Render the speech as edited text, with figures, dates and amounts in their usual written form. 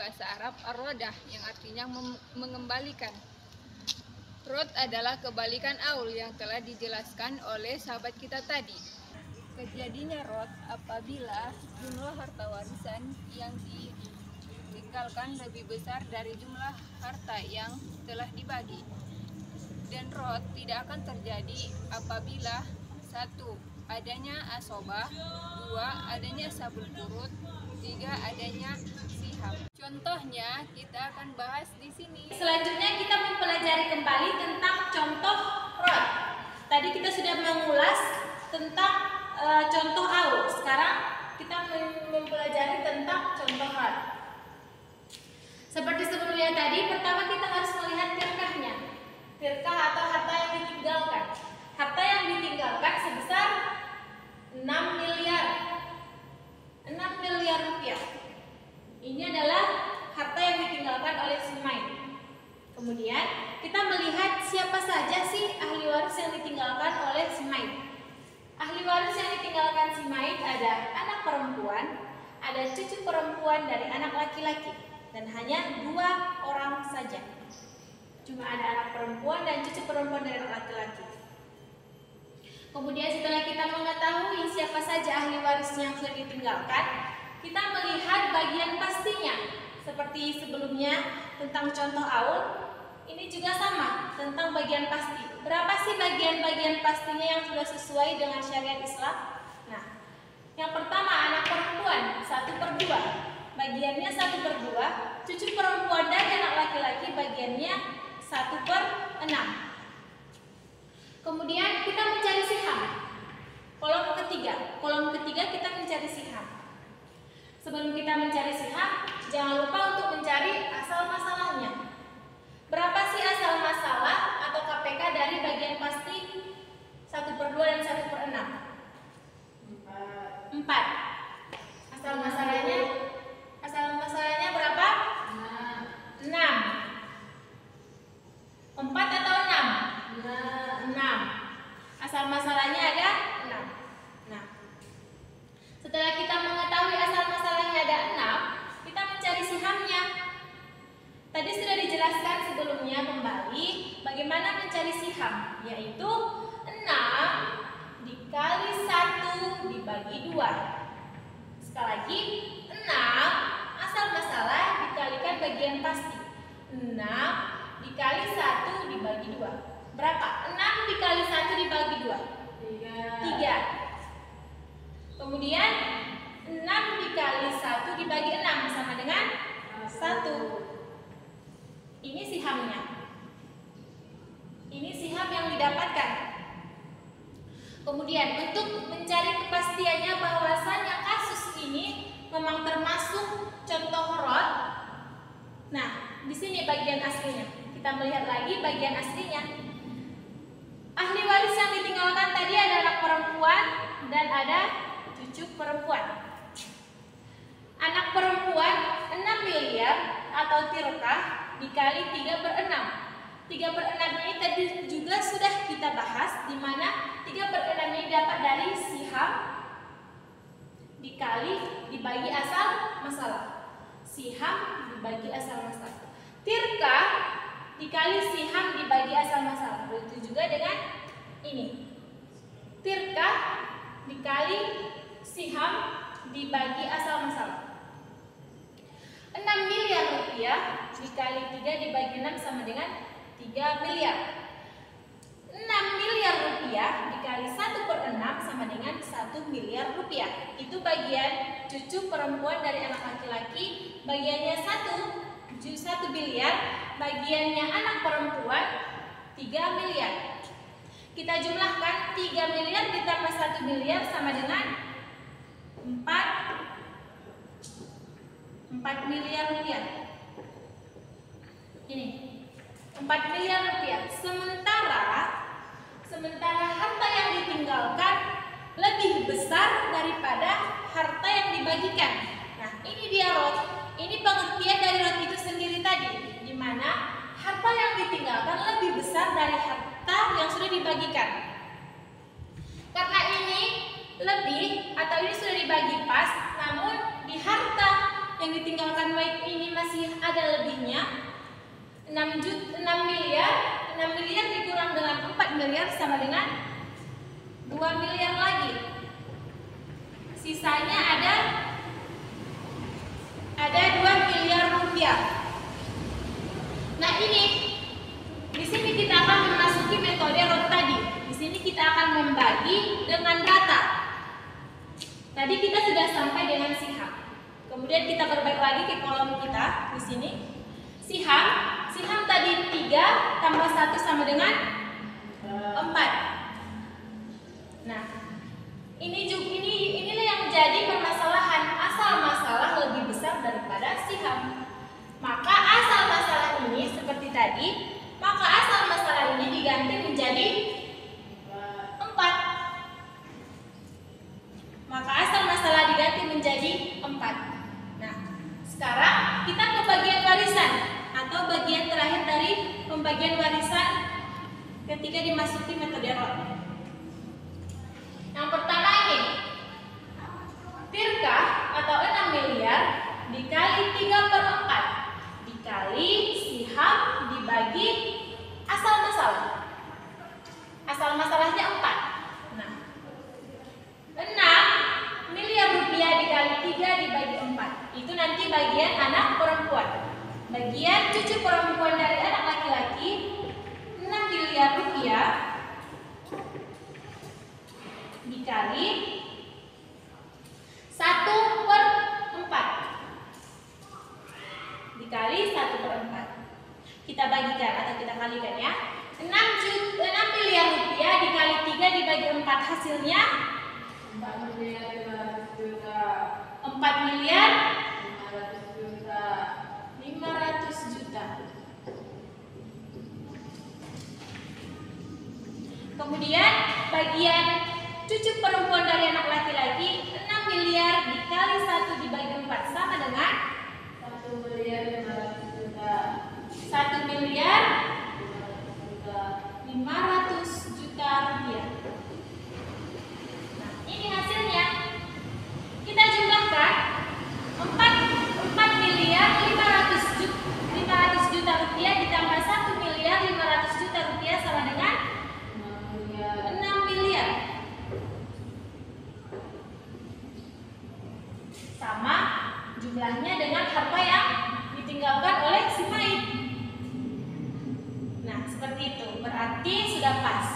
bahasa Arab ar-rodah yang artinya mengembalikan. Rod adalah kebalikan aul yang telah dijelaskan oleh sahabat kita tadi. Terjadinya rod apabila jumlah harta warisan yang ditinggalkan lebih besar dari jumlah harta yang telah dibagi. Dan rod tidak akan terjadi apabila 1. Adanya asobah, 2. Adanya sabul kurut, 3. Adanya siham. Contohnya kita akan bahas di sini. Selanjutnya kita mempelajari kembali tentang contoh rod. Tadi kita sudah mengulas tentang contoh aul. Sekarang kita mempelajari tentang contoh rod. Seperti sebelumnya tadi, pertama kita harus melihat tirkahnya. Tirkah atau harta yang ditinggalkan. Harta yang ditinggalkan sebesar 6 miliar rupiah. Ini adalah harta yang ditinggalkan oleh si Maid. Kemudian kita melihat siapa saja sih ahli waris yang ditinggalkan oleh si Maid. Ahli waris yang ditinggalkan si Maid ada anak perempuan, ada cucu perempuan dari anak laki-laki, dan hanya 2 orang saja. Cuma ada anak perempuan dan cucu perempuan dari anak laki-laki. Kemudian setelah kita mengetahui siapa saja ahli waris yang sudah ditinggalkan, kita melihat bagian pastinya. Seperti sebelumnya tentang contoh aul, ini juga sama tentang bagian pasti. Berapa sih bagian-bagian pastinya yang sudah sesuai dengan syariat Islam? Nah, yang pertama anak perempuan 1/2, bagiannya 1/2. Cucu perempuan dan anak laki-laki bagiannya 1/6. Kemudian kita mencari siham. Kolom ketiga kita mencari siham. Sebelum kita mencari siham, jangan lupa untuk mencari asal masalahnya. Berapa sih asal masalah atau KPK dari bagian pasti 1/2 dan 1/6? 4. Asal masalahnya berapa? 6. 4 atau 6? 6. Asal masalahnya ada 6. Nah, setelah kita mengetahui asal masalahnya ada 6, kita mencari sihamnya. Tadi sudah dijelaskan sebelumnya kembali bagaimana mencari siham, yaitu 6 dikali 1 dibagi 2. Sekali lagi, 6 asal masalah dikalikan bagian pasti. 6 dikali 1 dibagi 2. Berapa? 6 dikali 1 dibagi 2? 3. Kemudian 6 dikali 1 dibagi 6 sama dengan 1. Ini sihamnya. Ini siham yang didapatkan. Kemudian untuk mencari kepastiannya bahwasannya kasus ini memang termasuk contoh rod. Nah, di sini bagian aslinya. Kita melihat lagi bagian aslinya. Ahli waris yang ditinggalkan tadi ada anak perempuan dan ada cucu perempuan. Anak perempuan 6 miliar atau tirkah dikali 3/6. 3/6 ini tadi juga sudah kita bahas, di mana 3/6 ini dapat dari siham dibagi asal masalah. Siham dibagi asal masalah. Tirkah dikali siham dibagi asal masalah. Begitu juga dengan ini. Tirkah dikali siham dibagi asal masalah. 6 miliar rupiah dikali 3 dibagi 6 sama dengan 3 miliar. 6 miliar rupiah dikali 1/6 sama dengan 1 miliar rupiah. Itu bagian cucu perempuan dari anak laki-laki. Bagiannya 1 miliar. Bagiannya anak perempuan 3 miliar. Kita jumlahkan 3 miliar ditambah 1 miliar sama dengan 4 miliar rupiah. Ini 4 miliar rupiah. Sementara harta yang ditinggalkan lebih besar daripada harta yang dibagikan. Nah, ini dia rod. Ini pengertian dari rod itu sendiri tadi, di mana harta yang ditinggalkan lebih besar dari harta yang sudah dibagikan. Karena ini lebih atau ini sudah dibagi pas, namun di harta yang ditinggalkan baik ini masih ada lebihnya. 6 miliar dikurang dengan 4 miliar sama dengan 2 miliar lagi. Sisanya ada 2 miliar rupiah. Nah, ini di sini kita akan memasuki metode ROT tadi. Di sini kita akan membagi dengan rata. Tadi kita sudah sampai dengan siham. Kemudian kita berbalik lagi ke kolom kita di sini. Siham tadi 3 tambah 1 sama dengan 4. Nah, inilah yang menjadi permasalahan. Asal masalah lebih besar daripada siham. Maka asal masalah ini seperti tadi, maka asal masalah ini diganti menjadi 4. Maka asal masalah diganti menjadi 4. Nah, sekarang kita ke bagian warisan atau bagian terakhir dari pembagian warisan ketika dimasuki metode ROT. Yang pertama ini, tirkah atau 6 miliar dikali 3/4 dikali siham dibagi asal masalah. Asal masalahnya 4. Nah, 6 miliar rupiah dikali 3 dibagi 4. Itu nanti bagian anak perempuan. Bagian cucu perempuan dari anak laki-laki 6 miliar rupiah dikali 1/4 dikali 1/4. Kita bagikan atau kita kalikan ya. 6 miliar rupiah dikali 3 dibagi 4 hasilnya 4 miliar 500 juta. Kemudian bagian cucu perempuan dari anak laki-laki 6 miliar dikali 1 dibagi 4 sama dengan 1 miliar 500 juta. 1 miliar 500 juta rupiah. Nah, ini hasilnya. Kita jumlahkan 4 miliar 500 juta rupiah ditambah 1 miliar 500 juta rupiah sama dengan 6 miliar. Sama jumlahnya dengan harta yang ditinggalkan oleh si Maid. Nah, seperti itu. Berarti sudah pas.